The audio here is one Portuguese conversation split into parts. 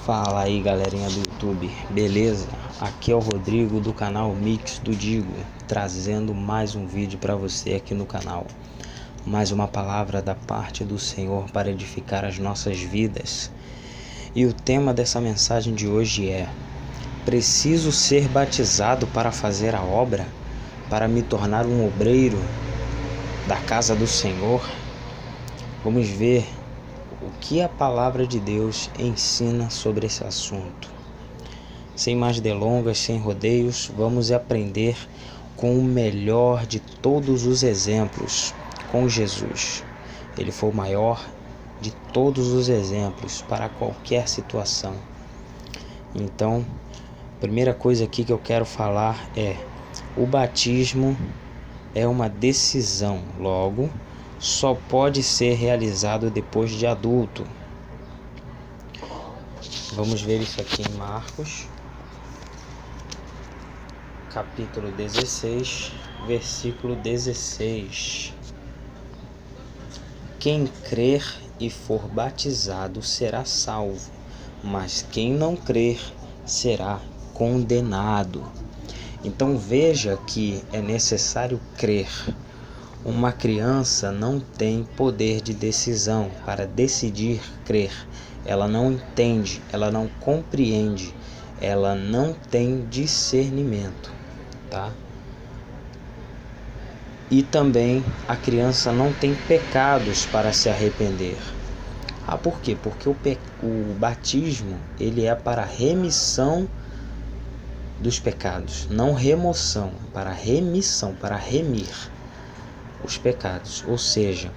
Fala aí, galerinha do YouTube, beleza? Aqui é o Rodrigo do canal Mix do Digo, trazendo mais um vídeo para você aqui no canal. Mais uma palavra da parte do Senhor para edificar as nossas vidas. E o tema dessa mensagem de hoje é: preciso ser batizado para fazer a obra? Para me tornar um obreiro da casa do Senhor? Vamos ver o que a palavra de Deus ensina sobre esse assunto. Sem mais delongas, sem rodeios, vamos aprender com o melhor de todos os exemplos, com Jesus. Ele foi o maior de todos os exemplos para qualquer situação. Então, a primeira coisa aqui que eu quero falar é: o batismo é uma decisão, logo, só pode ser realizado depois de adulto. Vamos ver isso aqui em Marcos, capítulo 16, versículo 16. Quem crer e for batizado será salvo, mas quem não crer será condenado. Então veja que é necessário crer. Uma criança não tem poder de decisão para decidir crer. Ela não entende, ela não compreende, ela não tem discernimento, tá? E também a criança não tem pecados para se arrepender. Por quê? Porque o batismo, ele é para remissão dos pecados, não remoção, para remissão, para remir os pecados. Ou seja,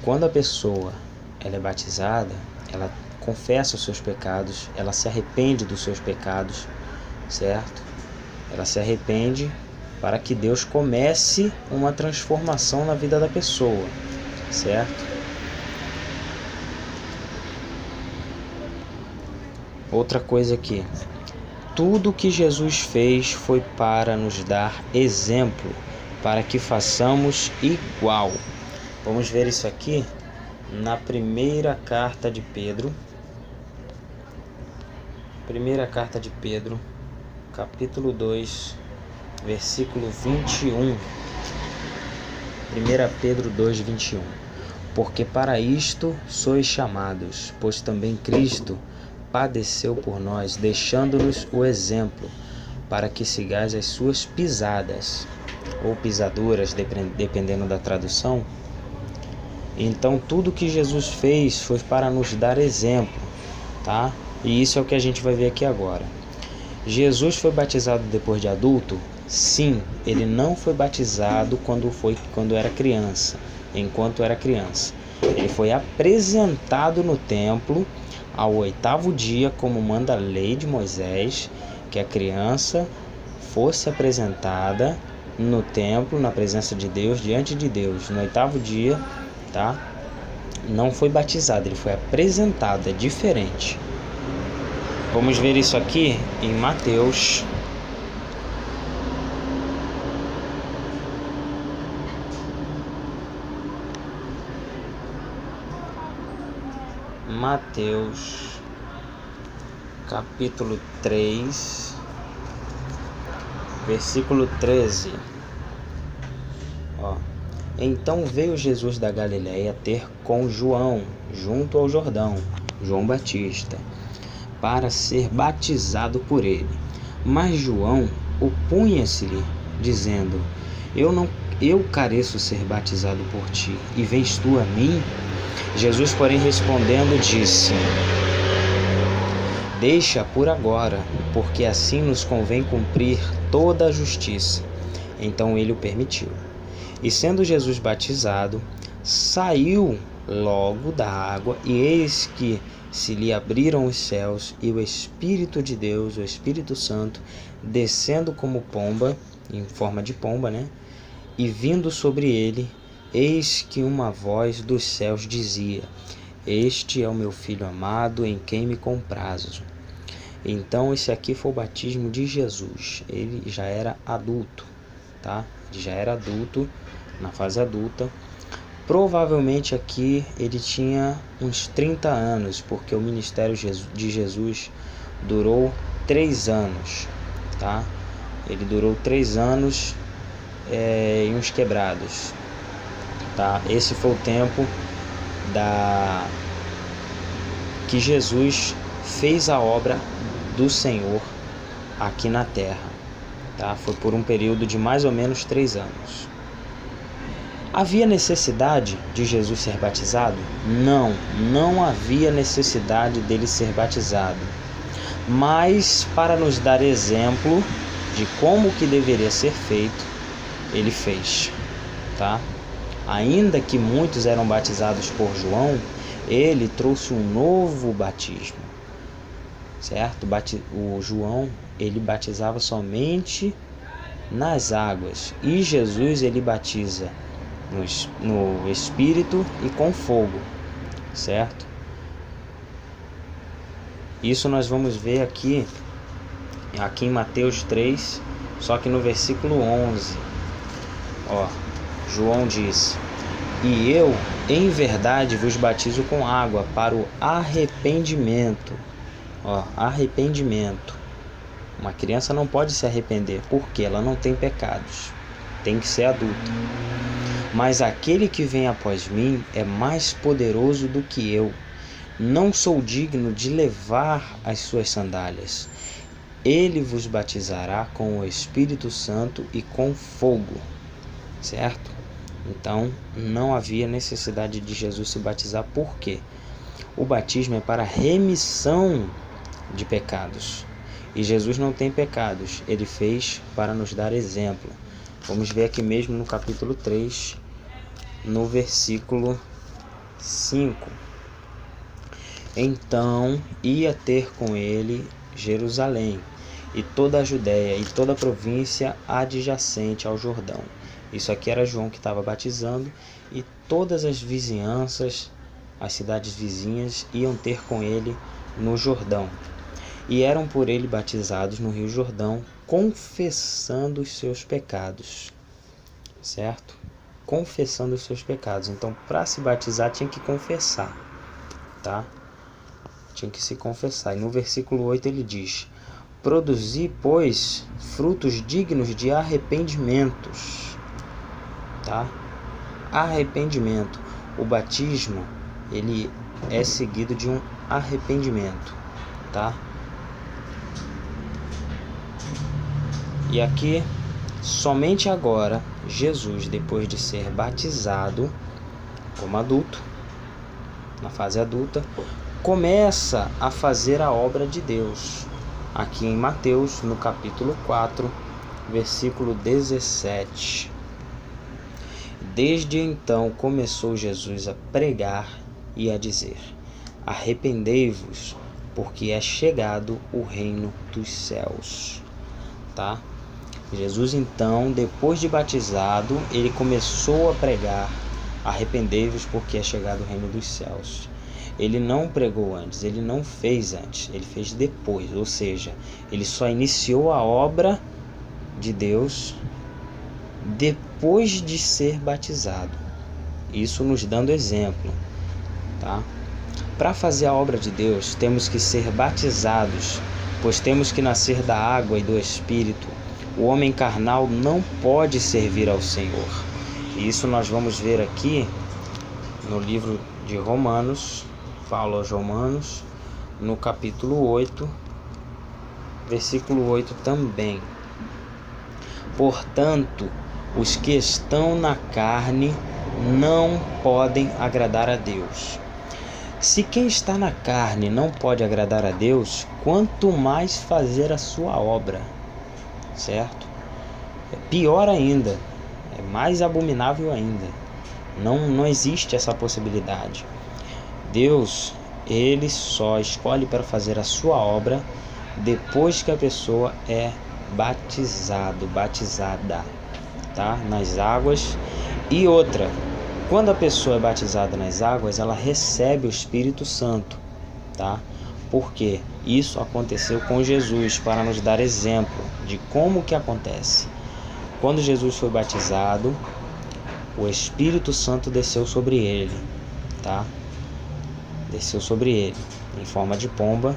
quando a pessoa ela é batizada, ela confessa os seus pecados, ela se arrepende dos seus pecados, certo? Ela se arrepende para que Deus comece uma transformação na vida da pessoa, certo? Outra coisa aqui: tudo que Jesus fez foi para nos dar exemplo, para que façamos igual. Vamos ver isso aqui na primeira carta de Pedro. Primeira carta de Pedro, capítulo 2, versículo 21. 1 Pedro 2, 21. Porque para isto sois chamados, pois também Cristo padeceu por nós, deixando-nos o exemplo, para que sigais as suas pisadas, ou pisaduras, dependendo da tradução. Então tudo que Jesus fez foi para nos dar exemplo, tá? E isso é o que a gente vai ver aqui agora. Jesus foi batizado depois de adulto? Sim, ele não foi batizado quando era criança, enquanto era criança. Ele foi apresentado no templo ao 8º dia, como manda a lei de Moisés, que a criança fosse apresentada no templo, na presença de Deus, diante de Deus, no 8º dia, tá? Não foi batizado, ele foi apresentado, é diferente. Vamos ver isso aqui em Mateus. Mateus, capítulo 3, versículo 13. Então veio Jesus da Galiléia ter com João, junto ao Jordão, João Batista, para ser batizado por ele. Mas João opunha-se-lhe, dizendo: Eu careço ser batizado por ti, e vens tu a mim? Jesus, porém, respondendo, disse: Deixa por agora, porque assim nos convém cumprir toda a justiça. Então ele o permitiu. E sendo Jesus batizado, saiu logo da água, e eis que se lhe abriram os céus, e o Espírito de Deus, o Espírito Santo, descendo como pomba, em forma de pomba, e vindo sobre ele, eis que uma voz dos céus dizia: Este é o meu Filho amado, em quem me comprazo. Então esse aqui foi o batismo de Jesus. Ele já era adulto, tá? Ele já era adulto, na fase adulta, Provavelmente aqui ele tinha uns 30 anos, porque o ministério de Jesus durou 3 anos, tá? Ele durou 3 anos e uns quebrados, tá? Esse foi o tempo que Jesus fez a obra do Senhor aqui na terra, tá? Foi por um período de mais ou menos 3 anos. Havia necessidade de Jesus ser batizado? Não havia necessidade dele ser batizado. Mas para nos dar exemplo de como que deveria ser feito, ele fez, tá? Ainda que muitos eram batizados por João, ele trouxe um novo batismo, certo? O João, ele batizava somente nas águas, e Jesus, ele batiza no Espírito e com fogo, certo? Isso nós vamos ver aqui em Mateus 3, só que no versículo 11. João diz: e eu, em verdade, vos batizo com água para o arrependimento. Arrependimento. Uma criança não pode se arrepender, porque ela não tem pecados. Tem que ser adulta. Mas aquele que vem após mim é mais poderoso do que eu. Não sou digno de levar as suas sandálias. Ele vos batizará com o Espírito Santo e com fogo. Certo? Então, não havia necessidade de Jesus se batizar. Por quê? O batismo é para remissão de pecados. E Jesus não tem pecados. Ele fez para nos dar exemplo. Vamos ver aqui mesmo no capítulo 3, no versículo 5. Então ia ter com ele Jerusalém, e toda a Judéia, e toda a província adjacente ao Jordão. Isso aqui era João que estava batizando, e todas as vizinhanças, as cidades vizinhas, iam ter com ele no Jordão. E eram por ele batizados no Rio Jordão, confessando os seus pecados, certo? Confessando os seus pecados. Então, para se batizar, tinha que confessar, tá? Tinha que se confessar. E no versículo 8 ele diz: produzi, pois, frutos dignos de arrependimentos, tá? Arrependimento. O batismo, ele é seguido de um arrependimento, tá? E aqui, somente agora, Jesus, depois de ser batizado como adulto, na fase adulta, começa a fazer a obra de Deus. Aqui em Mateus, no capítulo 4, versículo 17. Desde então começou Jesus a pregar e a dizer: arrependei-vos, porque é chegado o reino dos céus. Tá? Jesus, então, depois de batizado, ele começou a pregar: arrependei-vos, porque é chegado o reino dos céus. Ele não pregou antes, ele não fez antes, ele fez depois. Ou seja, ele só iniciou a obra de Deus depois de ser batizado. Isso nos dando exemplo, tá? Para fazer a obra de Deus, temos que ser batizados, pois temos que nascer da água e do Espírito. O homem carnal não pode servir ao Senhor. E isso nós vamos ver aqui no livro de Romanos, Paulo aos Romanos, no capítulo 8, versículo 8 também. Portanto, os que estão na carne não podem agradar a Deus. Se quem está na carne não pode agradar a Deus, quanto mais fazer a sua obra, certo? É pior ainda, é mais abominável ainda. Não existe essa possibilidade. Deus, ele só escolhe para fazer a sua obra depois que a pessoa é batizada, tá? Nas águas. E outra, quando a pessoa é batizada nas águas, ela recebe o Espírito Santo, tá? Porque isso aconteceu com Jesus, para nos dar exemplo de como que acontece. Quando Jesus foi batizado, o Espírito Santo desceu sobre ele, tá? Desceu sobre ele em forma de pomba,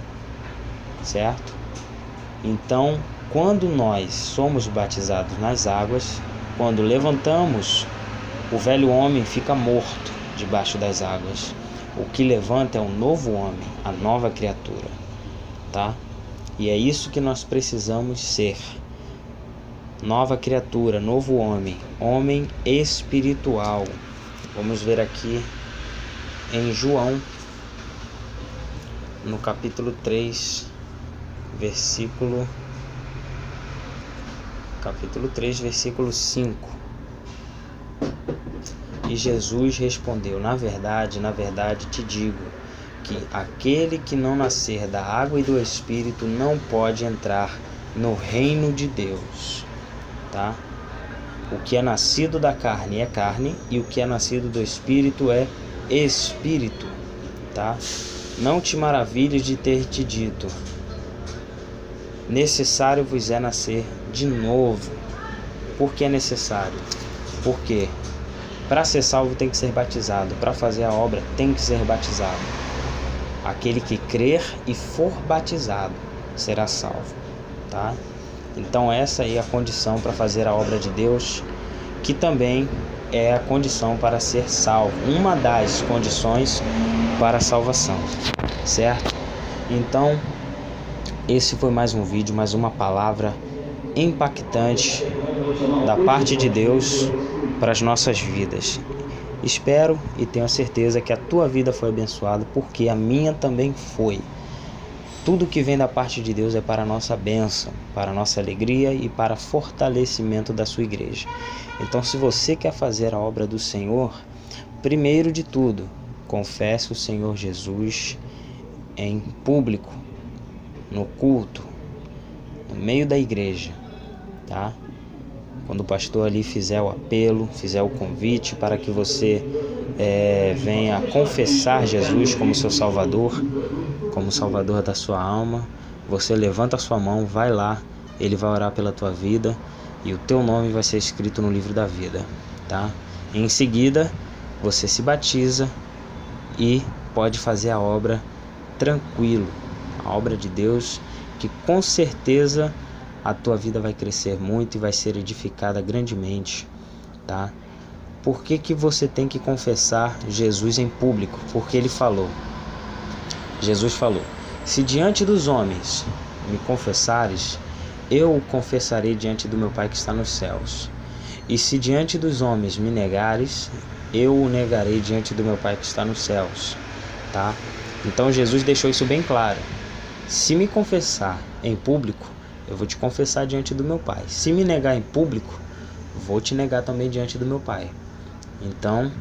certo? Então, quando nós somos batizados nas águas, quando levantamos, o velho homem fica morto debaixo das águas. O que levanta é um novo homem, a nova criatura, tá? E é isso que nós precisamos ser. Nova criatura, novo homem, homem espiritual. Vamos ver aqui em João, no capítulo 3, versículo 5. E Jesus respondeu: na verdade te digo, que aquele que não nascer da água e do Espírito não pode entrar no reino de Deus, tá? O que é nascido da carne é carne, e o que é nascido do Espírito é Espírito, tá? Não te maravilhes de ter te dito: necessário vos é nascer de novo. Por que é necessário? Porque para ser salvo tem que ser batizado, para fazer a obra tem que ser batizado. Aquele que crer e for batizado será salvo, tá? Então essa aí é a condição para fazer a obra de Deus, que também é a condição para ser salvo, uma das condições para a salvação, certo? Então, esse foi mais um vídeo, mais uma palavra impactante da parte de Deus para as nossas vidas. Espero e tenho certeza que a tua vida foi abençoada, porque a minha também foi. Tudo que vem da parte de Deus é para a nossa bênção, para a nossa alegria e para fortalecimento da sua igreja. Então, se você quer fazer a obra do Senhor, primeiro de tudo, confesse o Senhor Jesus em público, no culto, no meio da igreja, tá? Quando o pastor ali fizer o apelo, fizer o convite para que você venha confessar Jesus como seu Salvador, como Salvador da sua alma, você levanta a sua mão, vai lá, ele vai orar pela tua vida e o teu nome vai ser escrito no livro da vida, tá? Em seguida, você se batiza e pode fazer a obra tranquilo, a obra de Deus, que com certeza a tua vida vai crescer muito e vai ser edificada grandemente, tá? Por que você tem que confessar Jesus em público? Porque Jesus falou: se diante dos homens me confessares, eu o confessarei diante do meu Pai que está nos céus. E se diante dos homens me negares, eu o negarei diante do meu Pai que está nos céus, tá? Então Jesus deixou isso bem claro. Se me confessar em público, eu vou te confessar diante do meu Pai. Se me negar em público, vou te negar também diante do meu Pai. Então,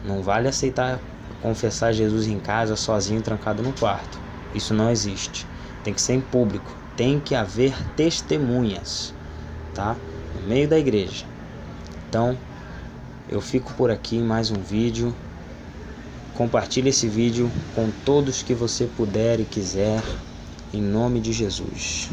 não vale aceitar confessar Jesus em casa, sozinho, trancado no quarto. Isso não existe. Tem que ser em público. Tem que haver testemunhas, tá? No meio da igreja. Então, eu fico por aqui em mais um vídeo. Compartilhe esse vídeo com todos que você puder e quiser, em nome de Jesus.